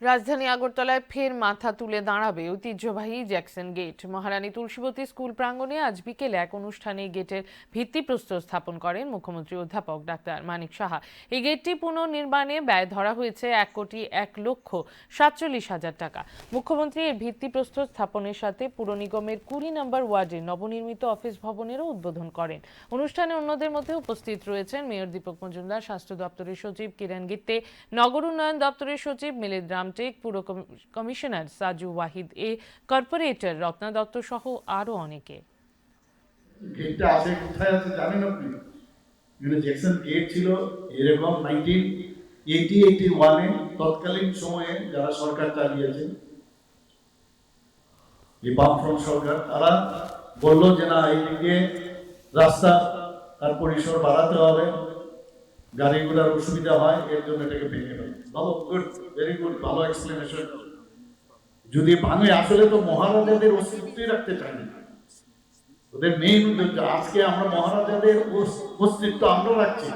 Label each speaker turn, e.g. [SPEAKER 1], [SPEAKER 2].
[SPEAKER 1] রাজধানী আগরতলায় ফের মাথা তুলে দাঁড়াবে ঐতিহ্যবাহী জ্যাকসন গেট। মহারানী তুলসীবতী স্কুল প্রাঙ্গণে আজ বিকেলে এক অনুষ্ঠানে এই গেটের ভিত্তিপ্রস্তর স্থাপন করেন মুখ্যমন্ত্রী অধ্যাপক ডাক্তার মানিক সাহা। এই গেটটি পুনর্নির্মাণে ব্যয় ধরা হয়েছে 1,01,47,000 টাকা। মুখ্যমন্ত্রী এর ভিত্তিপ্রস্তর স্থাপনের সাথে পুর নিগমের 20 নম্বর ওয়ার্ডের নবনির্মিত অফিস ভবনেরও উদ্বোধন করেন। অনুষ্ঠানে অন্যদের মধ্যে উপস্থিত রয়েছেন মেয়র দীপক মজুমদার, স্বাস্থ্য দপ্তরের সচিব কিরণ গিত্তে, নগর উন্নয়ন দপ্তরের সচিব মিলিদ রামটেক, পুর কমিশনার সাজু ওয়াহিদ, কর্পোরেটর রত্না দত্ত সহ আরো অনেকে।
[SPEAKER 2] গেটটা আছে কোথায় আছে জানেন আপনি? এখানে জ্যাকসন গেট ছিল এরকম 1981 তৎকালীন সময়ে যারা সরকার চালিয়েছেন, এই বামফ্রন্ট সরকার, তারা বলল যে না এইদিকে রাস্তা আর পরিসর বাড়াতে হবে, গাড়িগুলোর অসুবিধা হয়, এর জন্য এটাকে ভেঙে ফেলে। ভালো, গুড, ভেরি গুড, ভালো এক্সপ্লেনেশন। যদি ভাঙে, আসলে তো মহারাজাদের অস্তিত্বই রাখতে চায় না। ওদের মেইন উদ্দেশ্য আজকে আমরা মহারাজাদের অস্তিত্ব আমরা রাখছি।